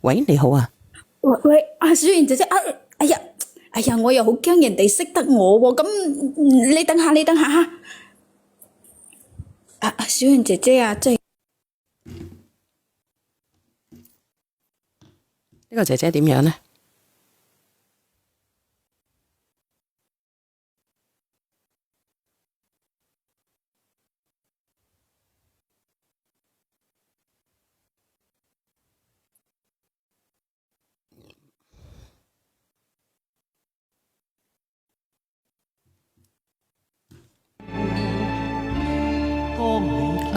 喂，你好啊。喂喂，阿小妍姐姐，哎呀，我又好驚人哋識得我喎，咁你等下，你等下哈。小妍姐姐啊，即係呢個姐姐點樣呢？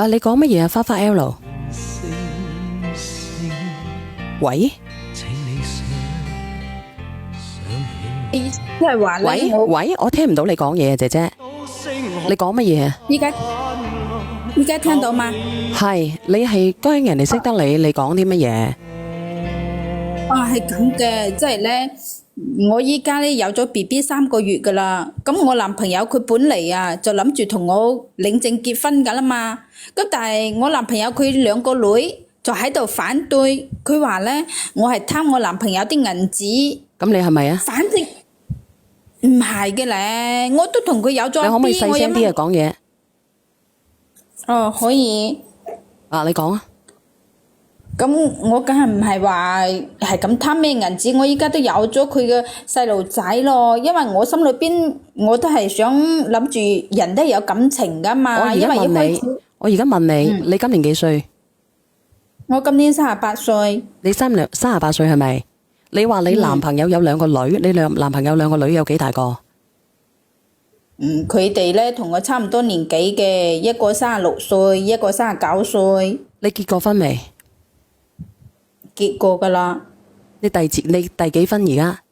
你講乜嘢啊？花花 L。喂，即係話咧，喂，我聽唔到你講嘢啊，姐姐。你講乜嘢啊？依家聽到嗎？係，你係驚人哋識得你，你講啲乜嘢？係咁嘅，即係咧，我依家咧有咗 BB 3個月噶啦，咁我男朋友佢本嚟啊就諗住同我領證結婚噶啦嘛，咁但係我男朋友佢2個女就喺度反對，佢話咧我係貪我男朋友啲銀紙。咁你係咪啊？反正唔係嘅咧，我都同佢有咗 B。你可唔可以細聲啲啊？講嘢。可以。你講啊。咁我梗係唔係話係咁貪咩銀紙，我依家都有咗佢嘅細路仔咯，因為我心裏邊我都係想諗住人都係有感情噶嘛。我而家問你，你今年幾歲？我今年38歲。你38歲係咪？你話你男朋友有2個女，你男朋友2個女有幾大個？佢哋咧同我差唔多年紀嘅，一個36歲，一個39歲。你結過婚未？結過噶啦。你第幾婚而家？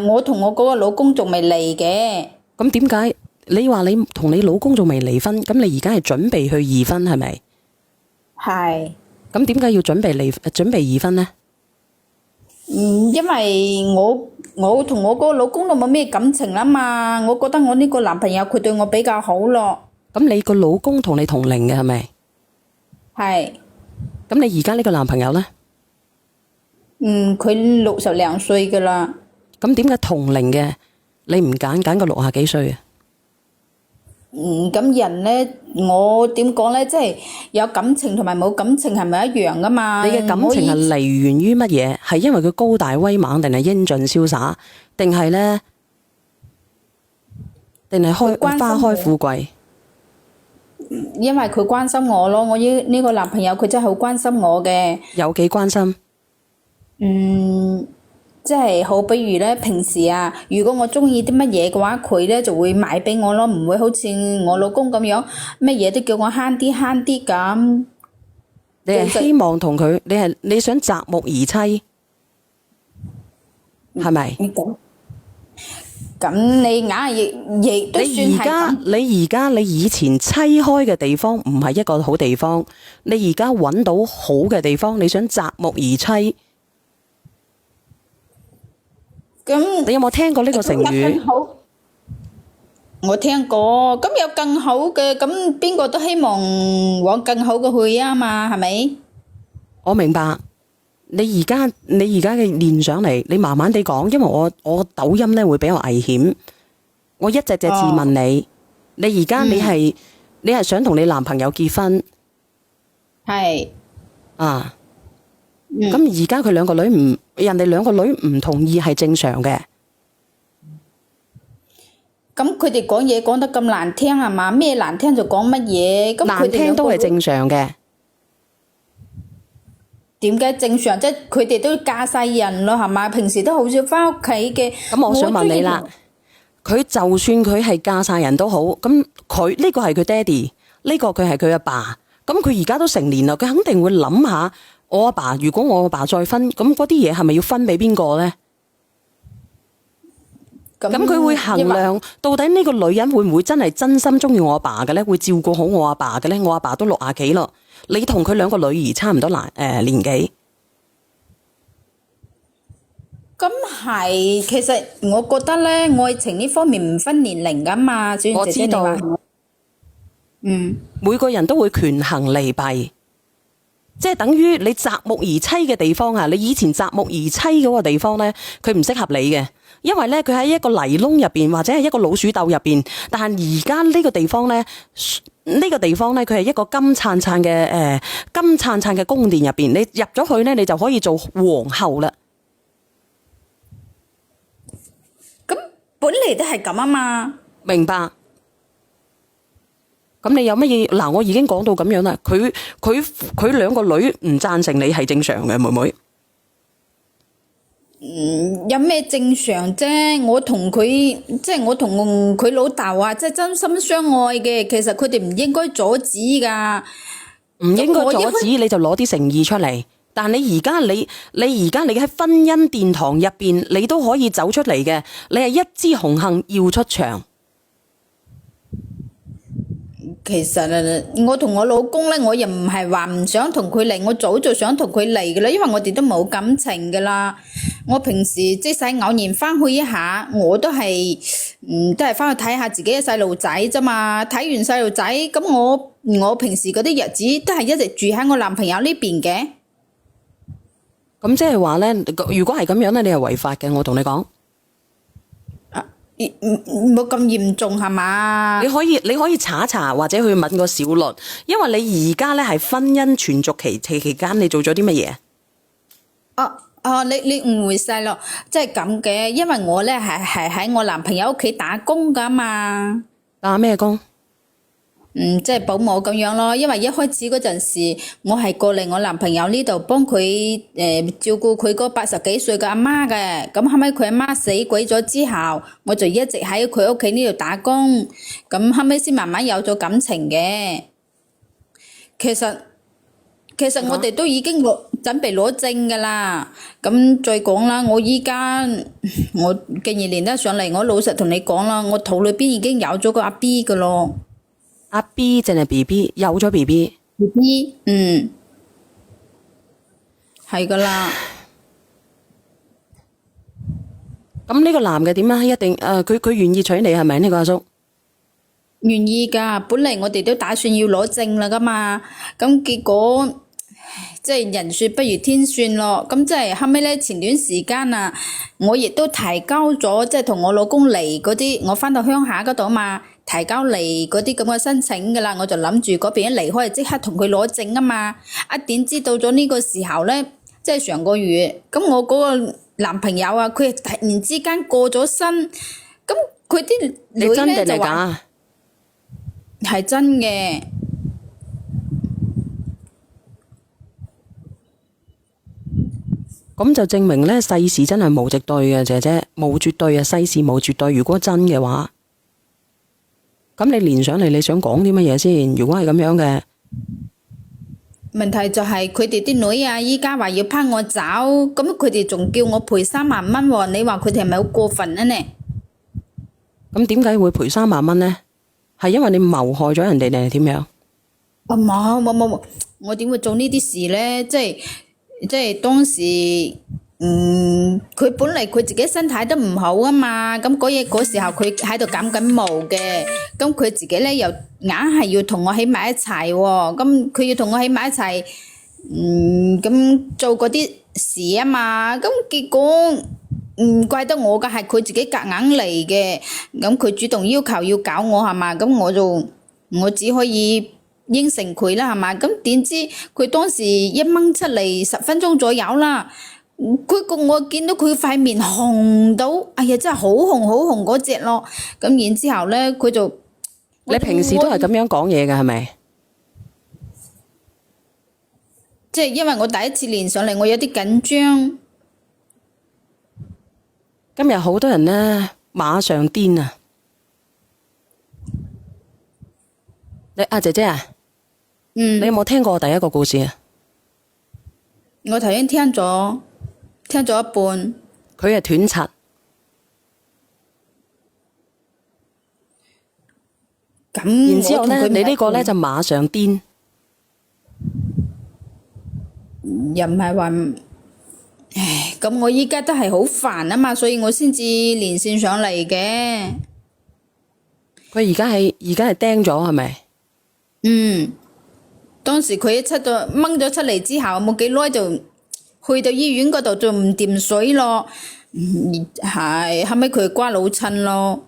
我同我嗰個老公仲未離嘅。咁點解你話你同你老公仲未離婚？咁你而家係準備去二婚係咪？係。咁點解要準備二婚呢？因為我同我嗰個老公都冇咩感情啦嘛，我覺得我呢個男朋友佢對我比較好咯。咁你個老公同你同齡嘅係咪？係。咁你而家呢個男朋友呢？佢60零歲噶啦。咁點解同齡嘅你唔揀個60幾歲啊？咁人呢，我點講呢？即係有感情同埋冇感情係咪一樣噶嘛？你嘅感情係嚟源於乜嘢？係因為佢高大威猛，定係英俊瀟灑，定係呢？定係花開富貴？因為佢關心我咯，我呢個男朋友佢真係好關心我嘅。有幾關心？即係好比如咧，平時啊，如果我中意啲乜嘢嘅話，佢咧就會買俾我咯，唔會好似我老公咁樣，乜嘢都叫我慳啲咁。你係希望同佢，你想擇木而妻，係咪？咁你硬係亦都算係咁。你以前妻開嘅地方唔係一個好地方，你而家揾到好嘅地方，你想擇木而妻。咁你有冇聽過呢個成語？我聽過，咁有更好嘅，咁邊個都希望往更好嘅去啊嘛，係咪？我明白。你而家嘅念上嚟，你慢慢地講，因為我抖音咧會比較危險。我一隻字問你，你而家你係想同你男朋友結婚？係。咁而家佢人哋2個女唔同意係正常嘅。咁佢哋講嘢講得咁難聽係嘛？咩難聽就講乜嘢？咁難聽都係正常嘅。點解正常？即係佢哋都嫁晒人咯，係嘛？平時都好少翻屋企嘅。咁我想問你啦，佢就算佢係嫁晒人都好，咁佢呢個係佢爹哋，呢個佢係佢阿爸，咁佢而家都成年啦，佢肯定會諗下。我阿爸，如果我阿爸再婚，咁嗰啲嘢係咪要分俾邊個呢？咁佢會衡量到底呢個女人會唔會真係真心中意我阿爸嘅呢？會照顧好我阿爸嘅呢？我阿爸都60幾咯，你同佢2個女兒差唔多年紀。咁係，其實我覺得呢，愛情呢方面唔分年齡噶嘛。我知道。每個人都會權衡利弊。即係等於你擇木而棲嘅地方啊！你以前擇木而棲嗰個地方咧，佢唔適合你嘅，因為咧佢喺一個泥窿入邊或者係一個老鼠竇入邊。但係而家呢個地方咧，佢係一個金燦燦嘅宮殿入邊，你入咗去咧，你就可以做皇后啦。咁本嚟都係咁啊嘛。明白。咁你有乜嘢？嗱，我已經講到咁樣啦。佢兩個女唔贊成你係正常嘅，妹妹。有咩正常啫？我同佢老豆啊，即係真心相愛嘅。其實佢哋唔應該阻止噶，唔應該阻止，你就攞啲誠意出嚟。但你而家你喺婚姻殿堂入邊，你都可以走出嚟嘅。你係一枝紅杏要出牆。其實我同我老公咧，我又唔係話唔想同佢嚟，我早就想同佢嚟嘅啦，因為我哋都冇感情噶啦。我平時即使偶然翻去一下，我都係都係翻去睇下自己嘅細路仔啫嘛。睇完細路仔，咁我平時嗰啲日子都係一直住喺我男朋友呢邊嘅。咁即係話咧，如果係咁樣咧，你係違法嘅。我同你講。冇咁嚴重係嘛？你可以查一查或者去問個小律，因為你而家咧係婚姻存續期間，你做咗啲乜嘢？你誤會晒咯，即係咁嘅，因為我咧係喺我男朋友屋企打工噶嘛。打咩工？即係保姆咁樣咯，因為一開始嗰陣時，我係過嚟我男朋友呢度幫佢照顧佢嗰80幾歲嘅阿媽嘅，咁後尾佢阿媽死鬼咗之後，我就一直喺佢屋企呢度打工，咁後尾先慢慢有咗感情嘅。其實我哋都已經準備攞證噶啦，咁再講啦，我依家我既然連得上嚟，我老實同你講啦，我肚裏邊已經有咗個阿 B 噶咯。阿 B 淨係 BB 有咗 BB，係噶啦。咁呢個男嘅點啊？一定佢願意娶你係咪呢個阿叔？願意噶，本嚟我哋都打算要攞證啦噶嘛，咁結果即係人算不如天算咯，咁即係後尾咧前段時間啊，我亦都提交咗即係同我老公離嗰啲，我翻到鄉下嗰度嘛。提交嚟嗰啲咁嘅申請噶啦，我就諗住嗰邊一離開即刻同佢攞證啊嘛。點知到咗呢個時候咧，即係上個月，咁我嗰個男朋友啊，佢突然之間過咗身，咁佢啲女咧就話係真嘅。咁就證明咧世事真係無絕對嘅，姐姐無絕對啊，世事無絕對。如果真嘅話。咁你連上嚟，你想講啲乜嘢先？如果係咁樣嘅，問題就係佢哋啲女啊，依家話要拋我走，咁佢哋仲叫我賠3萬蚊喎，你話佢哋係咪好過分啊呢？咁點解會賠3萬蚊呢？係因為你謀害咗人哋定係點樣？冇，我點會做呢啲事呢？即係當時。佢本嚟佢自己身體都唔好啊嘛，咁嗰時候佢喺度感緊冒嘅，咁佢自己咧又硬係要同我喺埋一齊喎，咁佢要同我喺埋一齊，咁做嗰啲事啊嘛，咁結果唔怪得我噶，係佢自己夾硬嚟嘅，咁佢主動要求要搞我係嘛，咁我只可以應承佢啦係嘛，咁點知佢當時一掹出嚟10分鐘左右啦。我見到佢塊面紅到，哎呀真係好紅嗰隻咯。咁然之後咧，佢就你平時都係咁樣講嘢㗎係咪？即係因為我第一次連上嚟，我有啲緊張。今日好多人咧馬上癲啊！阿姐姐啊，你有冇聽過第一個故事啊？我頭先聽咗一半。佢係斷柒，咁然之後咧，你呢個咧就馬上癲，又唔係話，唉，咁我依家都係好煩啊嘛，所以我先至連線上嚟嘅。佢而家係釘咗係咪？當時佢一出咗掹咗出嚟之後，冇幾耐就去到醫院嗰度就唔掂水咯，係後尾佢瓜老襯咯。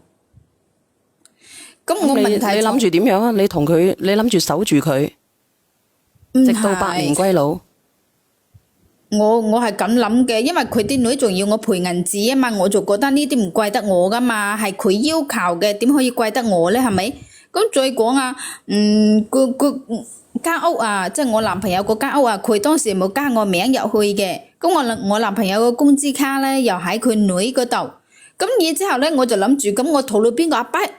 咁我問題你諗住點樣啊？你同佢，你諗住守住佢，直到百年歸老。我係咁諗嘅，因為佢啲女仲要我賠銀紙啊嘛，我就覺得呢啲唔怪得我噶嘛，係佢要求嘅，點可以怪得我咧？係咪？咁再講啊，個間屋啊，即係我男朋友個間屋啊，佢當時冇加我名入去嘅，咁我男朋友個工資卡咧又喺佢女嗰度，咁然之後咧我就諗住，咁我肚裏邊個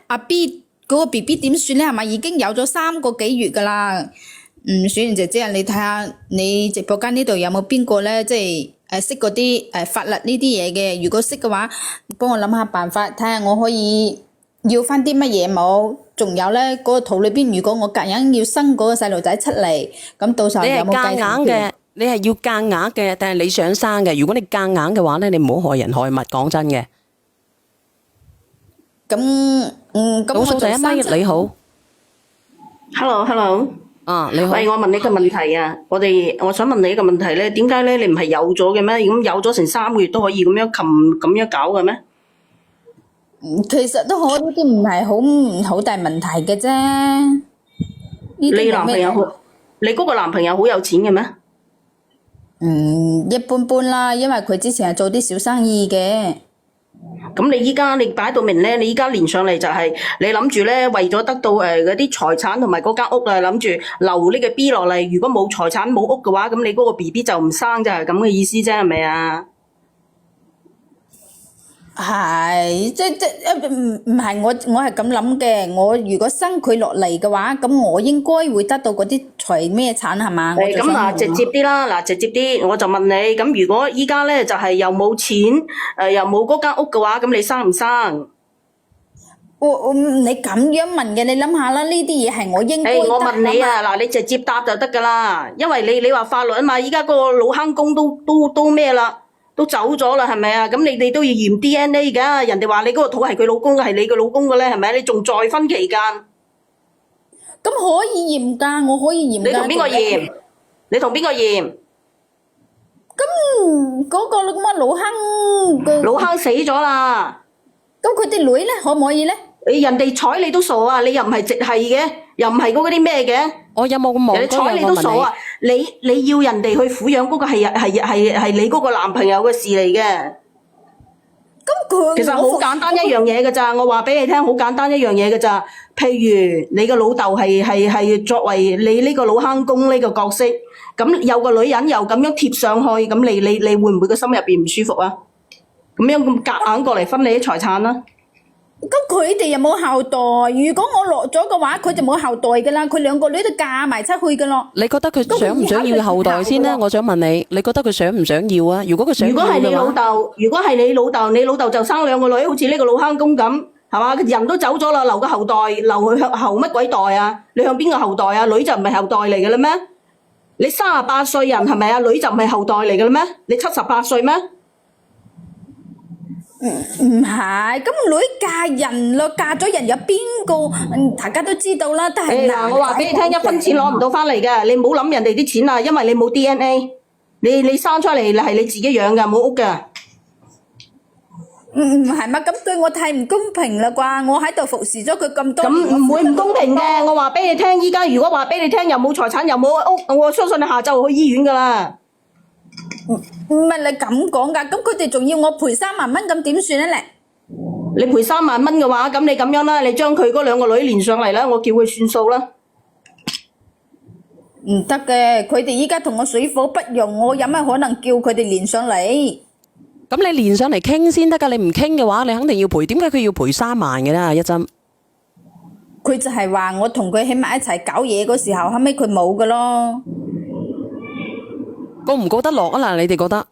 阿 B 嗰個 BB 點算咧？係咪已經有咗3個幾月噶啦？小賢姐姐，你睇下你直播間呢度有冇邊個咧，即係識嗰啲法律呢啲嘢嘅？如果識嘅話，幫我諗下辦法，睇下我可以要翻啲乜嘢冇？仲有咧，嗰個肚裏邊，如果我夾硬要生嗰個細路仔出嚟，咁到時候有冇計你係夾硬嘅，你係要夾硬嘅，但係你想生嘅。如果你夾硬嘅話咧，你唔好害人害物。講真嘅。咁倒數第一咪你好 Hello，啊你好。喂，我問你個問題啊，我想問你一個問題咧，點解咧你唔係有咗嘅咩？咁有咗成3個月都可以咁樣搞嘅咩？其實都可，呢啲唔係好大問題嘅啫。你男朋友你嗰個男朋友好有錢嘅咩？一般般啦，因為佢之前係做啲小生意嘅。咁你依家你擺到明咧，你依家連上嚟就係你諗住咧，為咗得到嗰啲財產同埋嗰間屋啊，諗住留呢個 B 落嚟。如果冇財產冇屋嘅話，咁你嗰個 BB 就唔生，就係咁嘅意思啫，係咪啊？係，即唔係我係咁諗嘅。我如果生佢落嚟嘅話，咁我應該會得到嗰啲財咩產係嘛？咁嗱，直接啲啦，嗱，直接啲，我就問你，咁如果依家咧就係又冇錢，又冇嗰間屋嘅話，咁你生唔生？你咁樣問嘅，你諗下啦，呢啲嘢係我應該得我問你啊，嗱，你直接答就得噶啦，因為你話法律啊嘛，依家嗰個老坑公都咩啦？都走咗啦，係咪啊？咁你哋都要驗 DNA 噶，人哋話你嗰個肚係佢老公嘅，係你個老公嘅咧，係咪？你仲再婚期間，咁可以驗噶，我可以驗噶。你同邊個驗？你同邊個驗？咁嗰個咁嘅老坑死咗啦。咁佢啲女咧可唔可以咧？人哋睬你都傻啊！你又唔係直係嘅，又唔係嗰啲咩嘅。我有冇咁望？人哋睬你都傻啊！你要人哋去撫養嗰個係你嗰個男朋友嘅事嚟嘅。咁佢其實好簡單一樣嘢㗎咋，我話俾你聽，好簡單一樣嘢㗎咋。譬如你個老豆係作為你呢個老坑公呢個角色，咁有個女人又咁樣貼上去，咁你會唔會個心入邊唔舒服啊？咁樣咁夾硬過嚟分你啲財產啦？咁佢哋又冇後代，如果我落咗嘅話，佢就冇後代噶啦，佢2個女都嫁埋出去噶咯。你覺得佢想唔想要後代先咧？我想問你，你覺得佢想唔想要啊？如果佢想要嘅話，如果係你老豆就生2個女，好似呢個老坑公咁，係嘛？人都走咗啦，留個後代，留去向後乜鬼代啊？你向邊個後代啊？女就唔係後代嚟嘅啦咩？你38歲人係咪啊？女就唔係後代嚟嘅啦咩？你78歲咩？唔係，咁女嫁人咯，嫁咗人有邊個？大家都知道啦，但係我話俾你聽，1分錢攞唔到翻嚟嘅，你唔好諗人哋啲錢啊，因為你冇 DNA，你生出嚟係你自己養噶，冇屋噶。唔係嘛？咁對我太唔公平啦啩！我喺度服侍咗佢咁多年，咁唔會唔公平嘅。我話俾你聽，依家如果話俾你聽，又冇財產又冇屋，我相信你下晝去醫院噶啦。唔係你咁講噶，咁佢哋仲要我賠3萬蚊，咁點算咧？你賠3萬蚊嘅話，咁你咁樣啦，你將佢嗰2個女連上嚟啦，我叫佢算數啦。唔得嘅，佢哋依家同我水火不容，我有乜可能叫佢哋連上嚟？咁你連上嚟傾先得噶，你唔傾嘅話，你肯定要賠。點解佢要賠3萬嘅咧？一針。佢就係話我同佢喺埋一齊搞嘢嗰時候，後尾佢冇噶咯。告唔告得落啊？嗱，你哋覺得？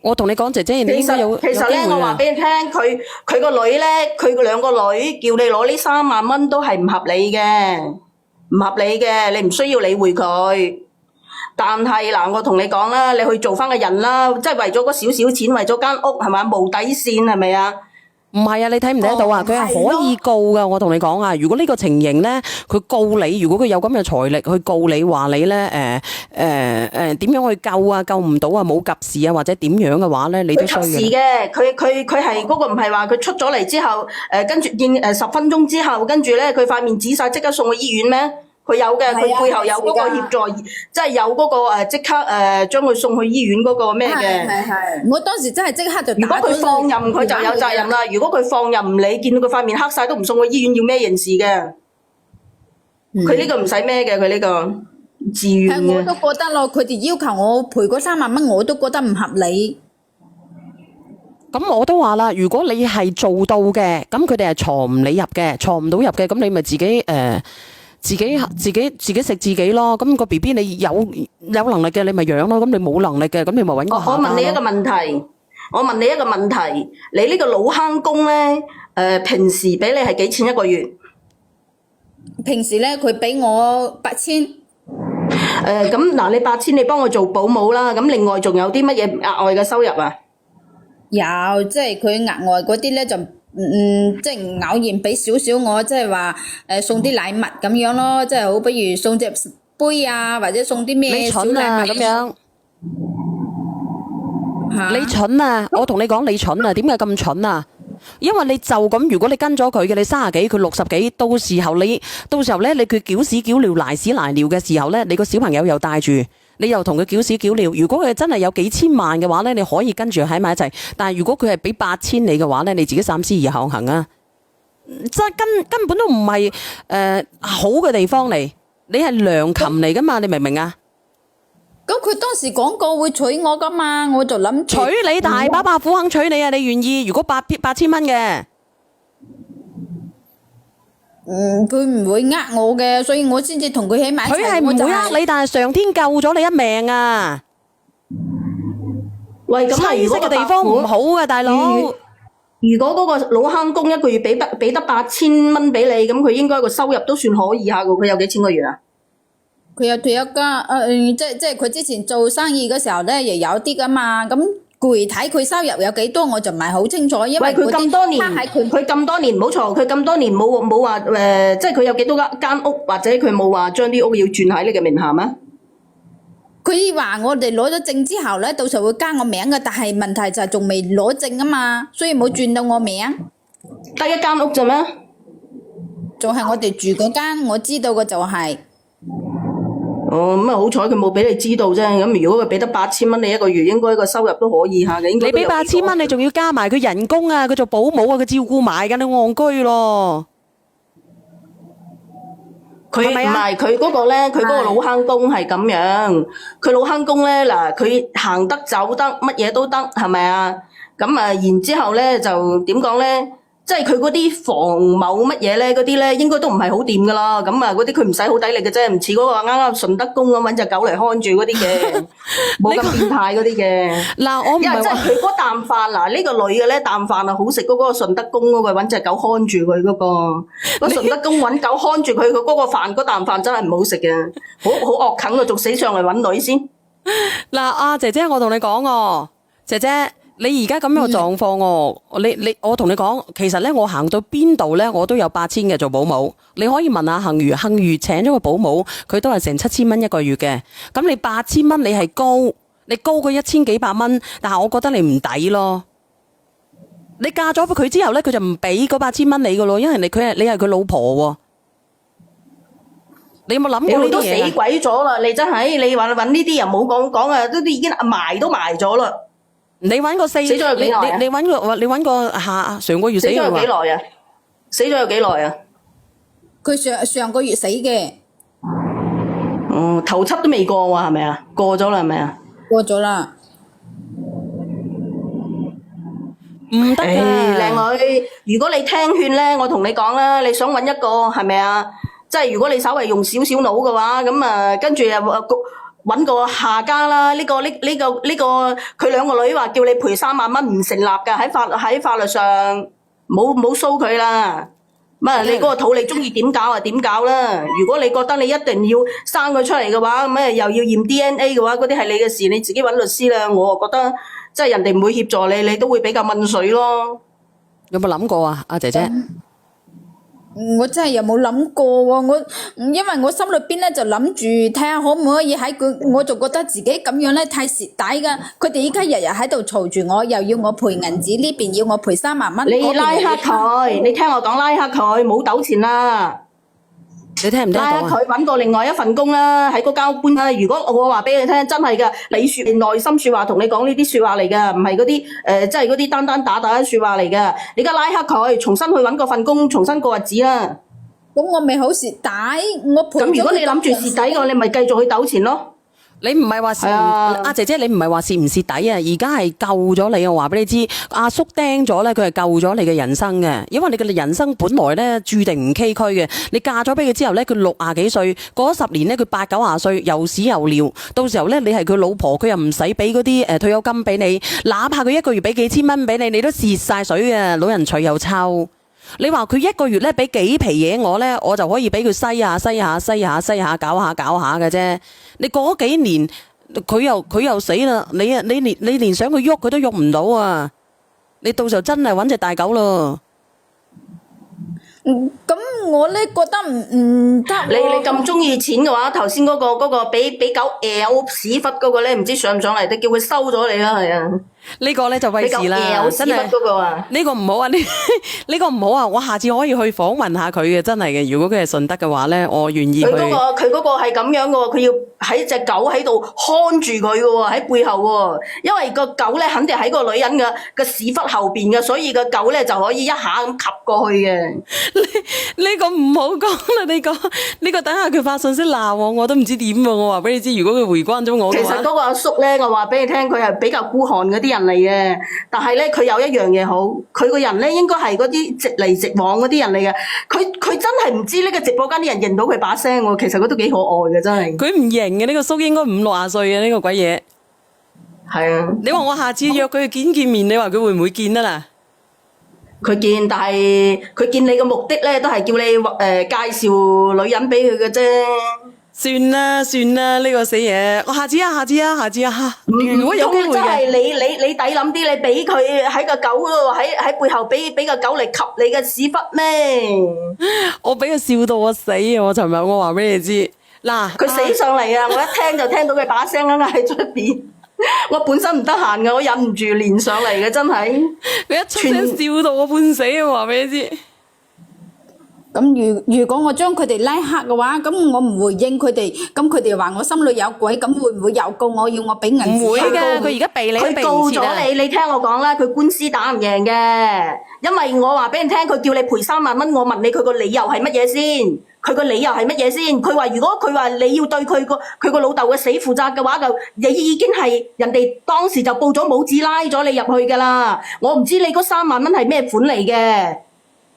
我同你講，姐姐，你應該有其實咧，我話俾你聽，佢個女咧，佢個2個女叫你攞呢3萬蚊都係唔合理嘅，唔合理嘅，你唔需要理會佢。但係嗱，我同你講啦，你去做翻個人啦，即係為咗嗰少少錢，為咗間屋係咪無底線係咪啊？唔係啊，你睇唔睇得到啊？佢係可以告噶，我同你講啊。如果呢個情形咧，佢告你，如果佢有咁嘅財力去告你，話你咧點樣去救啊？救唔到啊，冇及時啊，或者點樣嘅話咧，你都衰佢及時嘅。嘅，佢係嗰個唔係話佢出咗嚟之後，跟住見10分鐘之後，跟住咧佢塊面紫晒，即刻送去醫院咩？佢有嘅，佢背後有嗰個協助，即係有嗰個即刻將佢送去醫院嗰個咩嘅。係，我當時真係即刻就如果佢放任佢就有責任啦。如果佢放任唔理，見到佢塊面黑晒都唔送去醫院，要咩刑事嘅？佢呢個唔使咩嘅，佢呢個自願係我都嘅。覺得咯，佢哋要求我賠嗰3萬蚊，我都覺得唔合理。咁我都話啦，如果你係做到嘅，咁佢哋係藏唔你入嘅，藏唔到入嘅，咁你咪自己食自己咯。咁個 B B 你有能力嘅，你咪養咯。咁你冇能力嘅，咁你咪揾個下家咯。我問你一個問題，你呢個老坑工咧，平時俾你係幾錢一個月？平時咧佢俾我8000。咁嗱，你8000，你幫我做保姆啦。咁另外仲有啲乜嘢額外嘅收入啊？有，即係佢額外嗰啲咧就即係偶然俾少少我，即係話送啲禮物咁樣咯，即係好，比如送隻杯啊，或者送啲咩你小蠢啊禮物咁樣。嚇你蠢啊！我同你講你蠢啊！點解咁蠢啊？因為你就咁，如果你跟咗佢嘅，你30幾，佢60幾，到時候咧，你佢攪屎攪尿賴屎賴尿嘅時候咧，你個小朋友又帶住，你又同佢攪屎攪尿。如果佢真係有幾千萬嘅話咧，你可以跟住喺埋一齊。但係如果佢係俾8000你嘅話咧，你自己三思而後行啊！即係根本都唔係好嘅地方嚟，你係良禽嚟噶嘛？你明唔明啊？咁佢當時講過會娶我噶嘛，我就諗住娶你大把伯父肯娶你啊！你願意？如果8000蚊嘅，佢唔會呃我嘅，所以我先至同佢喺埋一齊。佢係唔會呃你，但係上天救咗你一命啊！喂，咁啊，棲息嘅地方唔好啊，大佬。如果嗰個老坑工一個月俾得8000蚊俾你，咁佢應該個收入都算可以下噶。佢有幾錢個月啊？佢有退休金，即係佢之前做生意嘅時候咧，亦有啲噶嘛。咁具體佢收入有幾多，我就唔係好清楚，因為佢咁多年，喺佢佢咁多年冇錯，佢咁多年冇話即係佢有幾多間屋，或者佢冇話將啲屋要轉喺你嘅名下咩？佢話我哋攞咗證之後咧，到時候會加我名嘅，但係問題就係仲未攞證啊嘛，所以冇轉到我名。得一間屋咋咩？仲係我哋住嗰間，我知道嘅就係。哦，咁啊好彩佢冇俾你知道啫。咁如果佢俾得8000蚊你一個月，應該個收入都可以下嘅。應該你俾8000蚊，你仲要加埋佢人工啊！佢做保姆啊，佢照顧埋㗎，你戇居咯。佢唔係咪啊係佢嗰個咧，佢嗰個老坑工係咁樣。佢老坑工咧嗱，佢行得走得，乜嘢都得，係咪啊？咁啊，然之後咧就點講咧？即係佢嗰啲房某乜嘢咧，嗰啲咧應該都唔係好掂噶啦。咁啊，嗰啲佢唔使好抵力嘅啫，唔似嗰個啱啱順德公咁揾隻狗嚟看住嗰啲嘅，冇咁變態嗰啲嘅。嗱，我唔因為係話即係佢嗰啖飯嗱，呢個女嘅咧啖飯啊好食過嗰個順德公嗰個揾隻狗看住佢嗰個，嗰順德公揾狗看住佢，佢嗰個飯嗰啖飯真係唔好食嘅，好惡啃啊！仲死上嚟揾女先。嗱，阿姐姐，我同你講喎，姐姐。你而家咁樣嘅狀況喎，我同你講，其實咧我行到邊度咧，我都有8000嘅做保姆。你可以問下幸如請咗個保姆，佢都係成7000蚊一個月嘅。咁你8000蚊你係高，你高佢1000幾百蚊，但係我覺得你唔抵咯。你嫁咗佢之後咧，佢就唔俾嗰8000蚊你噶咯，因為你係佢老婆喎。你有冇諗過呢啲嘢？你都死鬼咗啦！你真係你話揾呢啲人冇講啊，都已經埋咗啦。你揾個死咗有幾耐啊？你揾個上個月死咗有幾耐啊？死咗有幾耐啊？佢上個月死嘅。哦，頭七都未過喎，係咪啊？過咗啦，係咪啊？過咗啦。唔得㗎，靚女，如果你聽勸咧，我同你講啦，你想揾一個係咪啊？即係如果你稍微用少少腦嘅話，咁啊，跟住又揾個下家啦，呢個佢兩個女話叫你賠3萬蚊唔成立㗎，喺法律上冇蘇佢啦。咁啊，你嗰個肚你中意點搞啊點搞啦。如果你覺得你一定要生佢出嚟嘅話，咁又要驗 DNA 嘅話，嗰啲係你嘅事，你自己揾律師啦。我覺得即係人哋唔會協助你，你都會比較問水咯。有冇諗過啊，阿姐姐？我真係又冇諗過喎，因為我心裏邊咧就諗住睇下可唔可以喺佢，我就覺得自己咁樣咧太蝕底噶。佢哋依家日日喺度嘈住我，又要我賠銀紙，呢邊要我賠3萬蚊。你拉黑佢，你聽我講拉黑佢，冇糾纏啦。你聽唔聽到啊？拉黑佢揾過另外一份工啦，喺嗰間搬啦。如果我話俾你聽，真係噶，你説內心説話同你講呢啲説話嚟噶，唔係嗰啲即係嗰啲單單打打嘅説話嚟噶。你而家拉黑佢，重新去揾個份工，重新過日子啦。咁我咪好蝕底，我賠咗。咁如果你諗住蝕底嘅，你咪繼續去糾纏咯。你唔係話蝕阿姐姐，你唔係話蝕唔蝕底啊？而家係救咗你，我話俾你知，阿叔釘咗咧，佢係救咗你嘅人生嘅。因為你嘅人生本來咧注定唔崎嶇嘅。你嫁咗俾佢之後咧，佢60幾歲，過咗10年咧，佢80、90歲，又屎又尿。到時候咧，你係佢老婆，佢又唔使俾嗰啲退休金俾你，哪怕佢一個月俾幾千蚊俾你，你都蝕晒水嘅。老人除又臭。你話佢一個月咧俾幾皮嘢我咧，我就可以俾佢西下，搞下嘅啫。你過咗幾年，佢又死啦。你連想佢喐佢都喐唔到啊！你到時候真係揾隻大狗咯。咁我咧覺得唔得。你咁中意錢嘅話，頭先嗰個俾狗咬屎忽嗰個咧，唔知上唔上嚟？你叫佢收咗你啦，係啊。呢個咧就費事啦，真係呢個唔好啊！呢個唔好啊！我下次可以去訪問下佢嘅，真係嘅。如果佢係順德嘅話咧，我願意去。佢嗰個係咁樣嘅喎，佢要喺隻狗喺度看住佢嘅喎，喺背後喎。因為個狗咧肯定喺個女人嘅屎忽後邊嘅，所以個狗咧就可以一下咁及過去嘅。呢個唔好講啦，呢個等下佢發信息鬧我都唔知點喎。我話俾你知，如果佢回關咗我嘅話，其實嗰個阿叔咧，我話俾你聽，佢係比較孤寒嗰啲人嚟嘅。但係咧，佢有一樣嘢好，佢個人咧應該係嗰啲直嚟直往嗰啲人嚟嘅。佢真係唔知呢個直播間啲人認到佢把聲喎。其實佢都幾可愛嘅，真係。佢唔認嘅，呢個叔應該50、60歲嘅呢個鬼嘢。係啊。你話我下次約佢見面，你話佢會唔會見啊啦？佢見，但係佢見你嘅目的咧，都係叫你介紹女人俾佢嘅啫。算啦，呢個死嘢，我下次啊。如果有機會嘅，真係你抵諗啲，你俾佢喺個狗嗰度，喺背後俾個狗嚟及你嘅屎忽咩？我俾佢笑到我死啊！我尋日我話俾你知，嗱，佢死上嚟啊！我一聽就聽到佢把聲啦喺出邊。我本身唔得閒嘅，我忍唔住連上嚟嘅，真係。佢一出聲笑到我半死啊！我話俾你知。咁如果我將佢哋拉黑嘅話，咁我唔回應佢哋，咁佢哋話我心裏有鬼，咁會唔會又告我要我俾銀紙？唔會嘅，佢而家避你都避唔切啊！佢告咗你，你聽我講啦，佢官司打唔贏嘅，因為我話俾你聽，佢叫你賠3萬蚊，我問你佢個理由係乜嘢先？佢個理由係乜嘢先？佢話如果佢話你要對佢個老豆嘅死負責嘅話，就你已經係人哋當時就報咗帽子拉咗你入去噶啦。我唔知你嗰3萬蚊係咩款嚟嘅。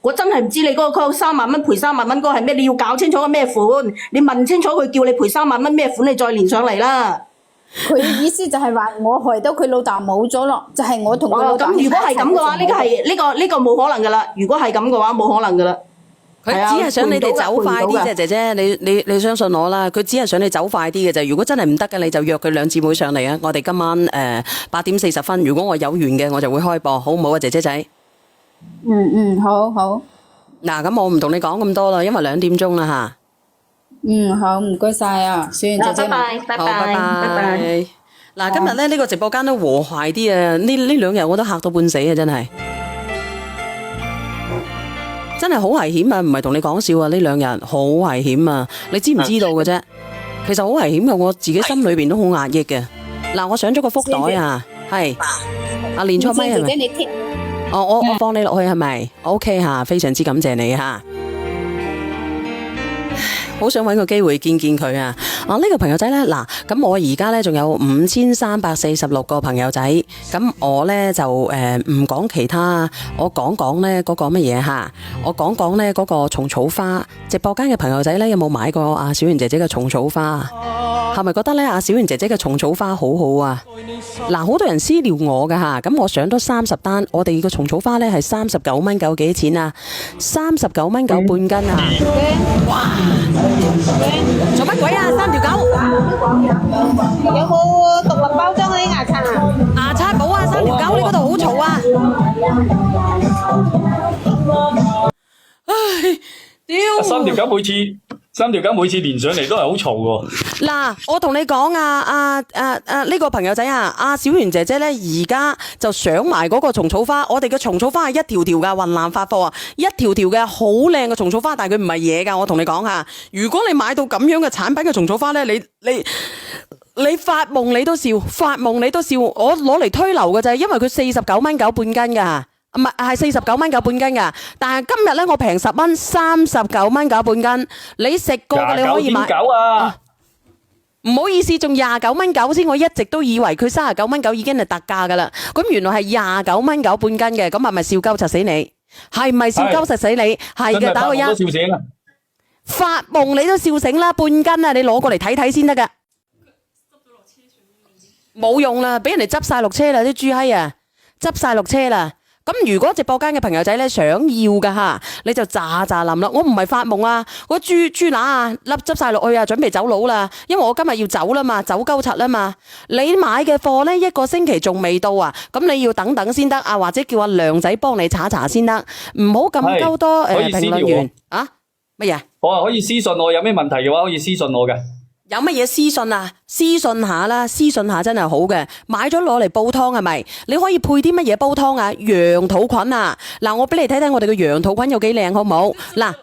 我真係唔知你嗰個3萬蚊賠3萬蚊嗰個係咩，你要搞清楚個咩款，你問清楚佢叫你賠3萬蚊咩款，你再連上嚟啦。佢意思就係話我害到佢老豆冇咗咯，就係我同佢老豆。咁如果係咁嘅話，呢個冇可能噶啦。如果係咁嘅話，冇可能噶啦。佢只係想你哋走快啲啫，姐姐，你相信我啦。佢只係想你走快啲嘅啫。如果真係唔得嘅，你就約佢兩姊妹上嚟啊！我哋今晚8點40分，如果我有緣嘅，我就會開播，好唔好啊，姐姐仔？好。嗱，咁我唔同你講咁多啦，因為2點鐘啦吓。好，唔該晒啊，小圓姐姐。拜拜。嗱，今日咧呢個直播間都和諧啲啊！呢2日我都嚇到半死啊，真係好危險啊！唔係同你講笑啊，呢2日好危險啊！你知唔知道嘅啫？其實好危險嘅，我自己心裏邊都好壓抑嘅。嗱，我上咗個福袋啊，係阿連錯咪係咪？我放你落去係咪 ？OK 吓，非常之感謝你吓，好想搵個機會見佢啊！呢個朋友仔呢，嗱，咁我而家呢仲有5346個朋友仔，咁我呢就唔講其他，我講呢嗰個乜嘢吓，我講呢嗰個蟲草花，直播間嘅朋友仔呢，有冇買過阿小圓姐姐嘅蟲草花啊？係咪覺得咧阿小圓姐姐嘅蟲草花好好啊？嗱，好多人私聊我噶吓，咁我上咗30單，我哋個蟲草花咧係39蚊9幾錢啊？39蚊9半斤啊！哇！做乜鬼啊？3條狗！有冇獨立包裝嗰啲牙刷啊？牙刷冇啊！3條狗，你嗰度好嘈啊！三條狗每次連上嚟都係好嘈喎。嗱，我同你講呢個朋友仔啊，阿小圓姐姐咧，而家就上埋嗰個蟲草花。我哋嘅蟲草花係一條條噶，雲南發貨啊，一條條嘅好靚嘅蟲草花，但係佢唔係嘢噶。我同你講下，如果你買到咁樣嘅產品嘅蟲草花咧，你發夢你都笑，發夢你都笑。我攞嚟推流嘅就係，因為佢49蚊9半斤噶。唔係49蚊9半斤噶，但係今日咧我平10蚊，39蚊9半斤。你食過嘅你可以買。29.9啊！唔好意思，仲29蚊9先，我一直都以為佢39蚊9已經係特價噶啦。咁原來係29蚊9半斤嘅，咁係咪笑鳩柒死你？係咪笑鳩柒死你？係嘅，打個1。都笑醒啊！發夢你都笑醒啦，半斤啊，你攞過嚟睇睇先得噶。冇用啦，俾人哋執晒落車啦，啲豬閪啊，執晒落車啦。咁如果直播間嘅朋友仔咧想要噶吓，你就咋咋冧啦。我唔係發夢啊，我豬乸啊，笠執晒落去啊，準備走佬啦。因為我今日要走啦嘛，走鳩柒啦嘛。你買嘅貨咧1個星期仲未到啊，咁你要等等先得啊，或者叫阿梁仔幫你查查先得，唔好咁鳩多評論員啊。乜嘢？我話可以私信我，有咩問題嘅話可以私信我嘅。有乜嘢私信啊？私信下啦，私信下真係好嘅。買咗攞嚟煲湯係咪？你可以配啲乜嘢煲湯啊？羊肚菌啊！嗱，我俾你睇睇我哋嘅羊肚菌有幾靚，好唔好？嗱，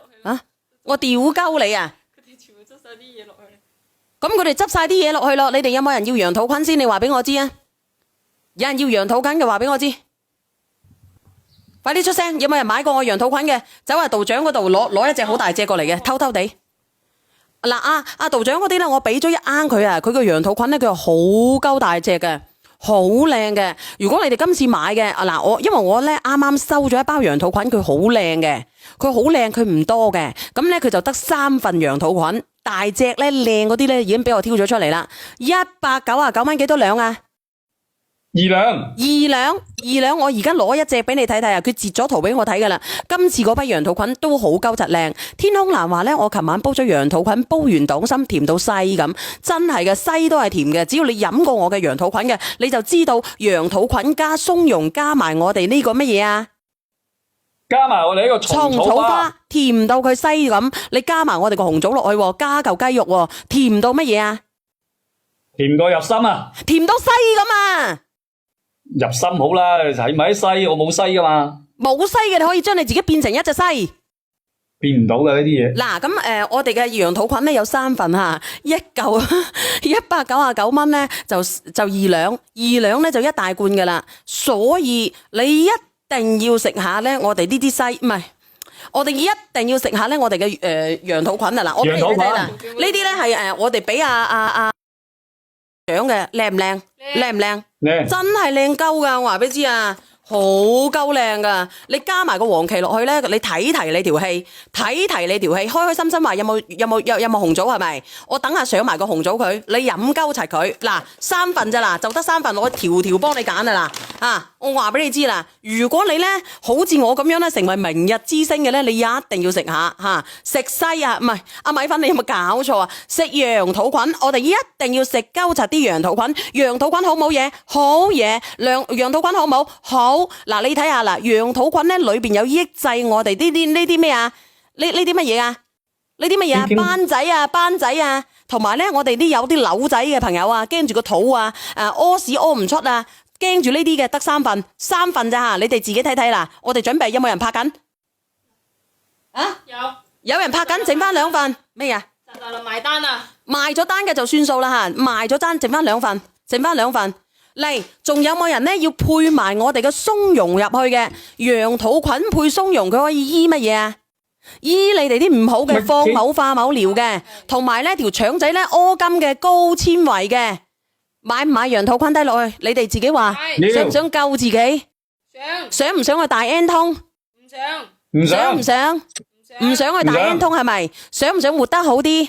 我屌鳩你啊！佢哋全部執晒啲嘢落去。咁佢哋執晒啲嘢落去咯。你哋有冇人要羊肚菌先？你話俾我知啊！有人要羊肚菌嘅話俾我知，快啲出聲！有冇人買過我羊肚菌嘅？走去道長嗰度攞一隻好大隻過嚟嘅，偷偷地。嗱，阿道長嗰啲咧，我俾咗一罌佢啊，佢個羊肚菌咧，佢好鳩大隻嘅，好靚嘅。如果你哋今次買嘅，嗱，因為我咧啱啱收咗一包羊肚菌，佢好靚嘅，佢好靚，佢唔多嘅，咁咧佢就得3份羊肚菌，大隻咧靚嗰啲咧已經俾我挑咗出嚟啦，199蚊幾多兩啊？2兩，我而家攞一隻俾你睇睇啊！佢截咗圖俾我睇噶啦。今次嗰批羊肚菌都好鳩質靚。天空藍話咧，我琴晚煲咗羊肚菌，煲完黨參甜到西咁，真係嘅，西都係甜嘅。只要你飲過我嘅羊肚菌嘅，你就知道羊肚菌加松茸加埋我哋呢個乜嘢啊？加埋我哋呢個蟲草花，甜到佢西咁。你加埋我哋個紅棗落去，加嚿雞肉，甜到乜嘢啊？甜過入心啊！甜到西咁啊！入心好啦，係咪西？我冇西噶嘛。冇西嘅，你可以將你自己變成一隻西。變唔到嘅呢啲嘢。嗱，咁我哋嘅羊肚菌咧有3份吓，一嚿199蚊咧就2兩，2兩咧就一大罐噶啦。所以你一定要食下咧，我哋呢啲西唔係，我哋一定要食下咧，我哋嘅羊肚菌啊！嗱，我俾你睇啦，呢啲咧係我哋俾阿長嘅，靚唔靚？靚唔靚？靚，真係靚鳩噶，我話俾你知啊，好鳩靚噶。你加埋個黃芪落去咧，你睇提你條氣，開開心心話有冇紅棗係咪？我等下上埋個紅棗佢，你飲鳩齊佢。嗱，3份咋嗱，就得3份，我條條幫你揀啊嗱。啊，我話俾你知啦，如果你咧好似我咁樣咧成為明日之星嘅咧，你一定要食下吓，食西啊，唔係阿米粉，你有冇搞錯啊？食羊肚菌，我哋一定要食鳩齊啲羊肚菌，羊肚菌好冇嘢，好嘢，羊肚菌好冇好。嗱，你睇下啦，羊肚菌咧裏邊有抑制我哋呢啲咩啊？呢啲乜嘢啊？呢啲乜嘢啊？斑仔啊，同埋咧我哋有啲瘤仔嘅朋友啊，驚住個肚啊，屙屎屙唔出啊，驚住呢啲嘅得3份咋吓？你哋自己睇睇啦。我哋準備有冇人拍緊？啊？有人拍緊，剩翻2份咩啊？就埋單啦，賣咗單嘅就算數啦吓，賣咗單剩翻2份。嚟，仲有冇人咧要配埋我哋嘅松茸入去嘅？羊肚菌配松茸，佢可以醫乜嘢啊？醫你哋啲唔好嘅放某化某療嘅，同埋呢條腸仔咧柯金嘅高纖維嘅。買唔買羊肚菌低落去？你哋自己話，想唔想救自己？想唔想去大 N 通？唔想去大 N 通係咪？想唔想活得好啲？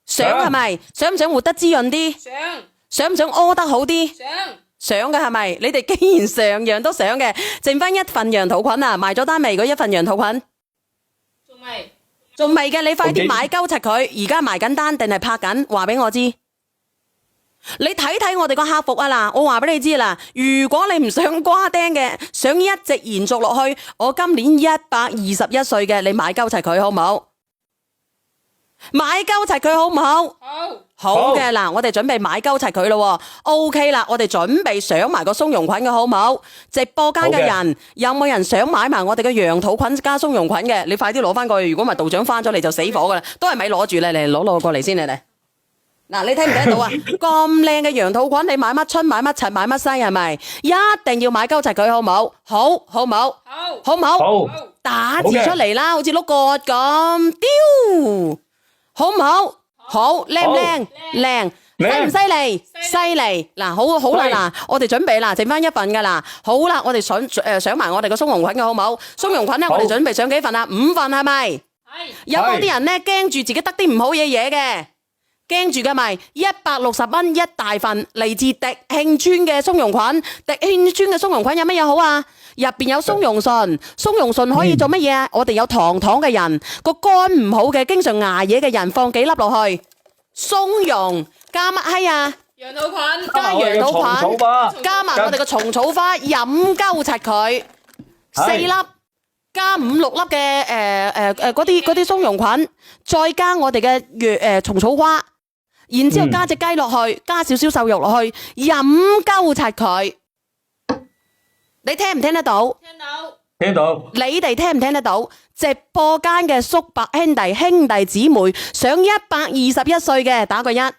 想係咪？想唔想活得滋潤啲？想唔想屙得好啲？想嘅係咪？你哋既然成樣都想嘅，剩翻1份羊肚菌啊！賣咗單未？嗰1份羊肚菌仲未嘅，你快啲買鳩齊佢！而家埋緊單定係拍緊？話俾我知。你睇睇我哋個客服啊嗱，我話俾你知啦。如果你唔想瓜釘嘅，想一直延續落去，我今年121歲嘅，你買鳩齊佢好唔好？買鳩齊佢好唔好？好嘅，嗱，我哋準備買鳩齊佢咯。OK 啦，我哋準備上埋個松茸菌嘅好唔好？直播間嘅人有冇人想買埋我哋嘅羊肚菌加松茸菌嘅？你快啲攞翻過去，如果唔係道長翻咗嚟就死火噶啦，都係咪攞住咧？嚟攞過嚟先嚟。嗱，你睇唔睇得到啊？咁靚嘅羊肚菌，你買乜春買乜柒買乜西係咪？一定要買鳩齊佢好唔好？好唔好？好唔好？好，打字出嚟啦，好似碌角咁，丟，好唔好？好，靚唔靚？靚，犀唔犀利？犀利。嗱，好啦，嗱，我哋準備啦，剩翻一份噶啦。好啦，我哋上埋我哋個松茸菌嘅好唔好？松茸菌咧，我哋準備上幾份啊？5份係咪？係。有冇啲人咧驚住自己得啲唔好嘢嘅？驚住嘅咪160蚊一大份，嚟自迪慶村嘅松茸菌。迪慶村嘅松茸菌有乜嘢好啊？入邊有松茸醇，松茸醇可以做乜嘢啊？我哋有糖嘅人，個肝唔好嘅，經常捱夜嘅人，放幾粒落去，松茸加乜閪啊？羊肚菌，加羊肚菌，加埋我哋嘅蟲草花，飲鳩柒佢4粒。加5、6粒嘅嗰啲松茸菌，再加我哋嘅蟲草花，然之後加隻雞落去，加少少瘦肉落去，飲鳩柒佢。你聽唔聽得到？聽到。你哋聽唔聽得到？直播間嘅叔伯兄弟姊妹，上121歲嘅打個1，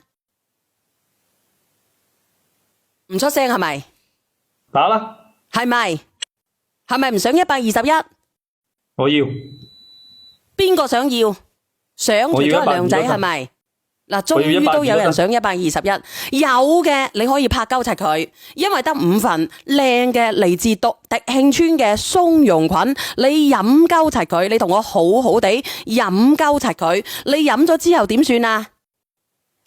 唔出聲係咪？打啦。係咪？係咪唔上121？我要。邊個想要？想除咗梁仔係咪？嗱，終於都有人上121，有嘅你可以拍鳩齊佢，因為得5份靚嘅嚟自迪慶村嘅松茸菌，你飲鳩齊佢，你同我好好地飲鳩齊佢，你飲咗之後點算啊？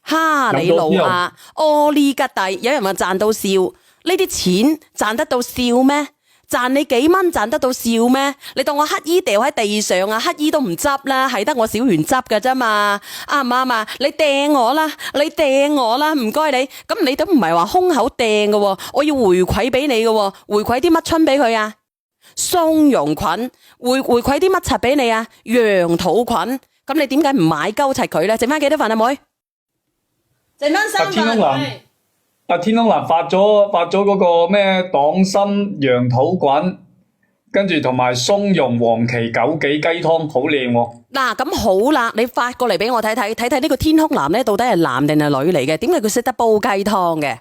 哈你老啊，阿哩吉弟，有人話賺到笑，呢啲錢賺得到笑咩？賺你幾蚊賺得到笑咩？你當我乞衣掉喺地上啊，乞衣都唔執啦，係得我小圓執㗎啫嘛，啱唔啱啊？你掟我啦，唔該你，咁你都唔係話空口掟㗎，我要回饋俾你㗎，回饋啲乜春俾佢啊？松茸菌，回饋啲乜柒俾你啊？羊肚菌，咁你點解唔買鳩齊佢咧？剩翻幾多份啊妹？剩翻3份。天空藍發咗嗰個咩黨參羊肚菌，跟住同埋松茸黃芪枸杞雞湯，好靚喎。嗱，咁好啦，你發過嚟俾我睇睇呢個天空藍咧，到底係男定係女嚟嘅？點解佢識得煲雞湯嘅？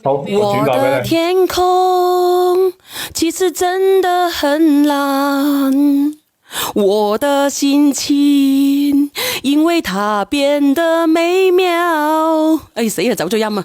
好，我轉我告俾你。的天空其實真的很藍，我的心情因為它變得美妙。哎死啦，走咗音啊！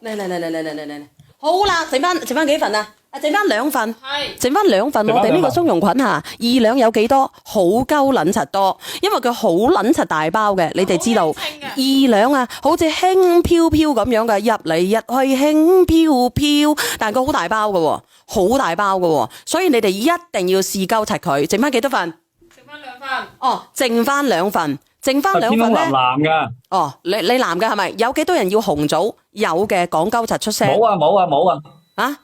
嚟，好啦，剩翻幾份啊？剩翻2份，剩翻2份。我哋呢個松茸菌吓，2兩有幾多？好鳩撚柒多，因為佢好撚柒大包嘅，你哋知道2兩啊，好似輕飄飄咁樣嘅，入嚟入去輕飄飄，但係佢好大包嘅，好大包嘅，所以你哋一定要試鳩柒佢。剩翻幾多份？剩翻2份。哦，剩翻2份。剩翻2份咧。天空藍㗎。哦，你男嘅係咪？有幾多人要紅棗？有嘅，講鳩柒出聲。冇啊。啊？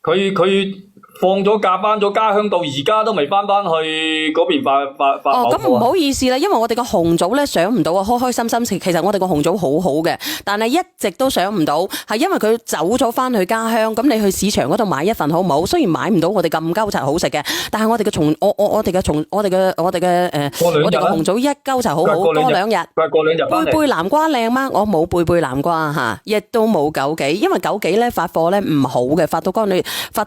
佢放咗假，翻咗家鄉，到而家都未翻去嗰邊發哦，咁唔好意思啦，因為我哋個紅棗咧上唔到啊，開開心心食。其實我哋個紅棗好好嘅，但係一直都上唔到，係因為佢走咗翻去家鄉。咁你去市場嗰度買一份好唔好？雖然買唔到我哋咁鳩柒好食嘅，但係我哋嘅紅棗一鳩柒好好。過2日。過2日翻嚟。貝南瓜靚嗎？我冇貝南瓜吓，亦都冇枸杞，因為枸杞咧發貨咧唔好嘅，發到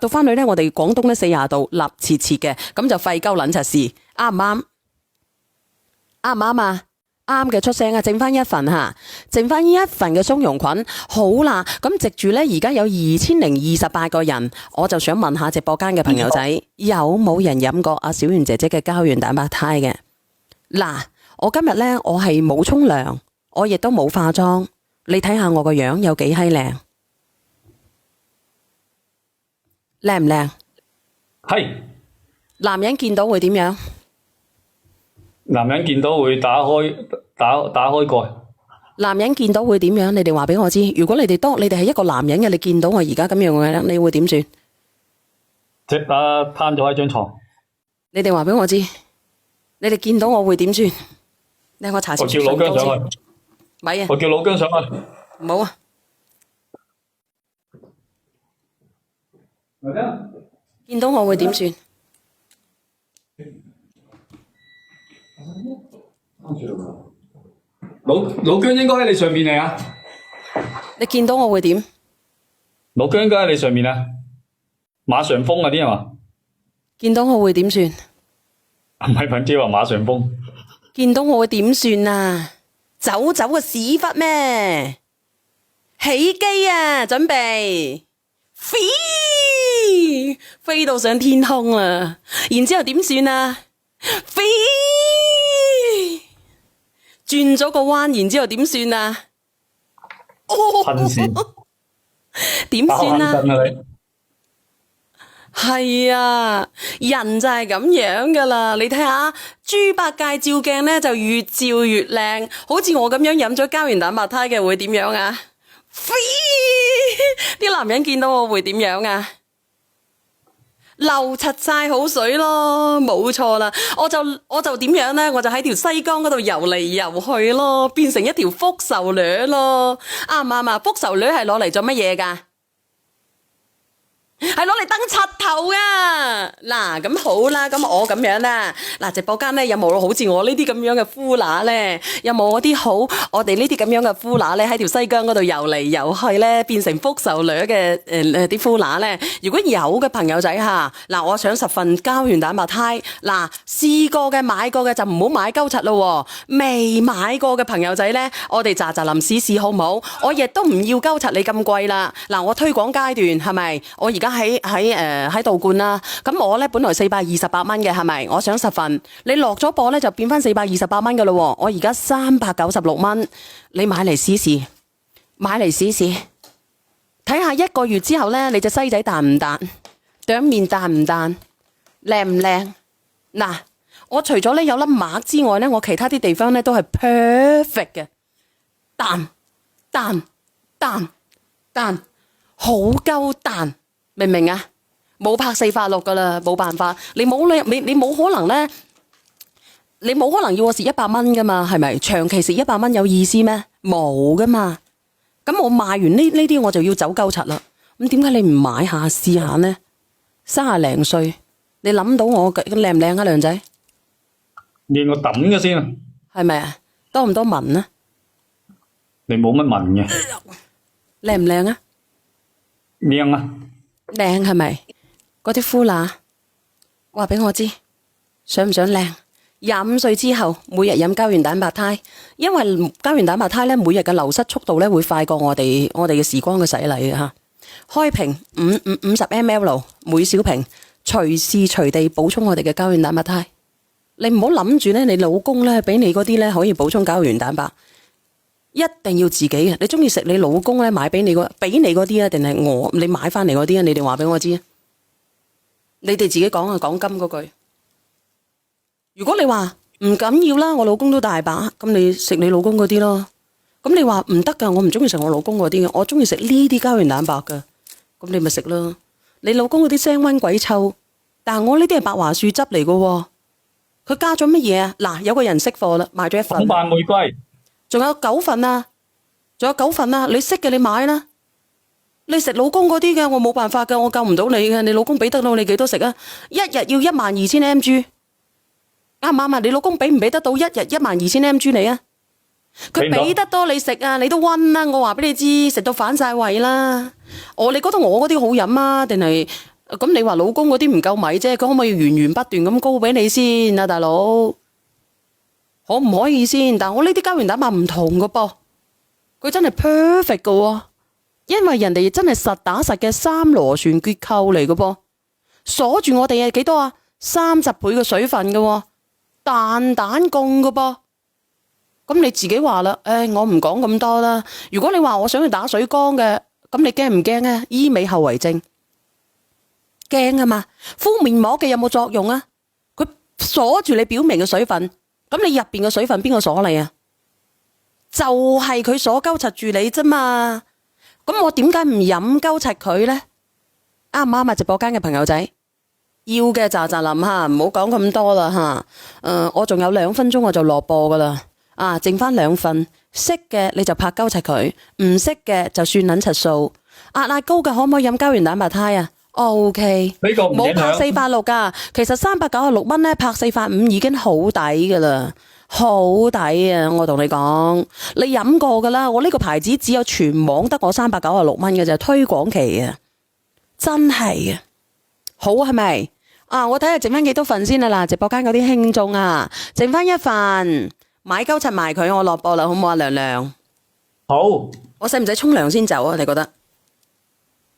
翻去咧，我哋廣東咧40度立切嘅，咁就廢鳩撚柒事，啱唔啱？啱唔啱啊？啱嘅出聲啊！剩翻1份吓，剩翻1份嘅松茸菌，好啦，咁藉住咧，而家有2028個人，我就想問下直播間嘅朋友仔，有冇人飲過阿小圓姐姐嘅膠原蛋白胎嘅？嗱，我今日咧，我係冇沖涼，我亦都冇化妝，你睇下我個樣有幾閪靚，靚唔靚？係。男人見到會點樣？男人見到會打開蓋。男人見到會點樣？你哋話俾我知。如果你哋係一個男人嘅，你見到我而家咁樣嘅，你會點算？即刻攤咗喺張床。你哋話俾我知。你哋見到我會點算？你我查我叫老姜上去，咪啊，我叫老姜上去。唔好啊！見到我會點算？老姜應該喺你上面嚟啊！你見到我會點？老姜應該喺你上面啊！馬上風嗰啲係嘛？見到我會點算？唔係品超話馬上風。見到我會點算啊？走走個屎忽咩？起機啊！準備飛到上天空啦！然之後點算啊？飛轉咗個彎，然之後點算啊？噴屎！點算啊？打冷震啊你！係啊，人就係咁樣噶啦。你睇下豬八戒照鏡咧，就越照越靚。好似我咁樣飲咗膠原蛋白胎嘅會點樣啊？啲男人見到我會點樣啊？流柒晒口水咯，冇錯啦。我就點樣呢？我就喺條西江嗰度游嚟游去咯，變成一條福壽螺咯。啱唔啱啊？福壽螺係攞嚟做乜嘢噶？係攞嚟登柒頭噶。嗱，咁好啦，咁我咁樣啦。嗱，直播間咧有冇好似我呢啲咁樣嘅夫乸咧？有冇嗰啲好我哋呢啲咁樣嘅夫乸咧喺條西江嗰度游嚟游去咧，變成福壽螺嘅啲夫乸咧？如果有嘅朋友仔吓，嗱，我想10份膠原蛋白胎。嗱，試過嘅買過嘅就唔好買鳩柒咯。未買過嘅朋友仔咧，我哋喳臨試試好唔好？我亦都唔要鳩柒你咁貴啦。嗱，我推廣階段係咪？我而家喺道觀啦，咁我咧本來428蚊嘅係咪？我想10份，你落咗播咧就變翻428蚊噶咯。我而家396蚊，你買嚟試試，買嚟試試，睇下1個月之後咧，你隻西仔彈唔彈，兩面彈唔彈，靚唔靚？嗱，我除咗咧有粒癦之外咧，我其他啲地方咧都係 perfect 嘅，彈，好鳩彈。明唔明啊？冇拍4發6噶啦，冇辦法，你冇可能咧，你冇可能要我蝕100蚊噶嘛？係咪？長期蝕100蚊有意思咩？冇噶嘛。咁我賣完呢啲我就要走鳩柒啦。咁點解你唔買下試下呢？30零歲，你諗到我靚唔靚啊，靚仔？練我抌嘅先啊！係咪啊？多唔多紋啊？你冇乜紋嘅。靚唔靚啊？靚啊！靚係咪？嗰啲夫乸話俾我知，想唔想靚？25歲之後每日飲膠原蛋白胎，因為膠原蛋白胎咧每日嘅流失速度咧會快過我哋嘅時光嘅洗禮嘅吓。開瓶50 ml 每小瓶，隨時隨地補充我哋嘅膠原蛋白胎。你唔好諗住咧，你老公咧俾你嗰啲咧可以補充膠原蛋白。一定要自己嘅，你中意食你老公咧買俾你嗰啲啊，定係你買翻嚟嗰啲啊？你哋話俾我知啊！你哋自己講啊，講金嗰句。如果你話唔緊要啦，我老公都大把，咁你食你老公嗰啲咯。咁你話唔得噶，我唔中意食我老公嗰啲嘅，我中意食呢啲膠原蛋白噶。咁你咪食咯。你老公嗰啲腥溫鬼臭，但係我呢啲係白樺樹汁嚟噶。佢加咗乜嘢啊？嗱，有個人識貨啦，買咗1份。廣扮玫瑰。仲有9份啊！你識嘅你買啦。你食老公嗰啲嘅，我冇辦法嘅，我救唔到你嘅。你老公俾得到你幾多食啊？一日要12000 mg，啱唔啱啊？你老公俾唔俾得到一日12000 mg 你啊？佢俾得多你食啊，你都溫啦。我話俾你知，食到反晒胃啦。你覺得我嗰啲好飲啊？定係咁？你話老公嗰啲唔夠米啫，佢可唔可以源源不斷咁高俾你先啊，大佬？可唔可以先？但我呢啲膠原蛋白唔同噶噃，佢真係 perfect 噶喎，因為人哋真係實打實嘅3螺旋結構嚟噶噃，鎖住我哋係幾多啊？30倍嘅水分噶喎，彈彈供噶噃。咁你自己話啦，我唔講咁多啦。如果你話我想去打水缸嘅，咁你驚唔驚啊？醫美後遺症驚啊嘛？敷面膜嘅有冇作用啊？佢鎖住你表面嘅水分。咁你入邊嘅水分邊個鎖你啊？就係佢鎖鳩柒住你啫嘛。咁我點解唔飲鳩柒佢呢？啱唔啱啊？直播間嘅朋友仔，要嘅咋咋諗吓，唔好講咁多啦吓。我仲有2分鐘我就落播噶啦。剩翻2份，識嘅你就拍鳩柒佢，唔識嘅就算撚柒數。壓力高嘅可唔可以飲膠原蛋白胎啊？OK，呢個唔影冇拍響。460噶，其實396蚊咧拍485已經好抵噶啦，好抵啊！我同你講，你飲過噶啦，我呢個牌子只有全網得我396蚊嘅啫，推廣期啊，真係啊，好係咪？我睇下剩翻幾多份先啊嗱，直播間嗰啲聽眾啊，剩翻1份，買鳩柒埋佢，我落播啦，好唔好啊？娘娘，好，我使唔使沖涼先走啊？你覺得？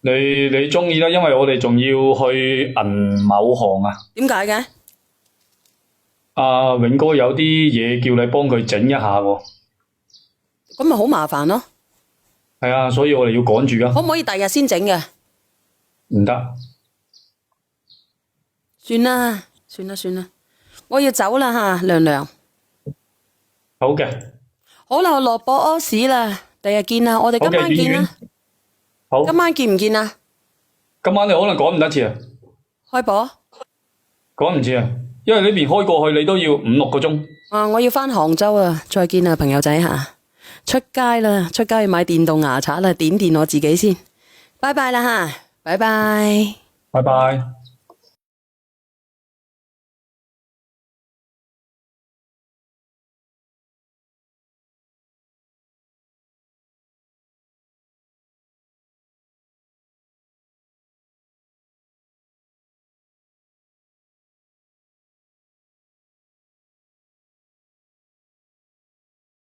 你中意啦，因為我哋仲要去銀某行啊。點解嘅？阿永哥有啲嘢叫你幫佢整一下喎。咁咪好麻煩咯。係啊，所以我哋要趕住啊。可唔可以第日先整嘅？唔得，算啦，我要走啦吓，娘娘。好嘅，好啦，我落播屙屎啦，第日見啦，我哋今晚見啦。好，今晚見唔見啊？今晚你可能趕唔得切啊，開播？趕唔切啊，因為呢邊開過去你都要5-6個鐘。我要翻杭州啊，再見啊，朋友仔吓，出街啦，出街去買電動牙刷啦，點電我自己先，拜拜啦吓，拜拜。拜拜。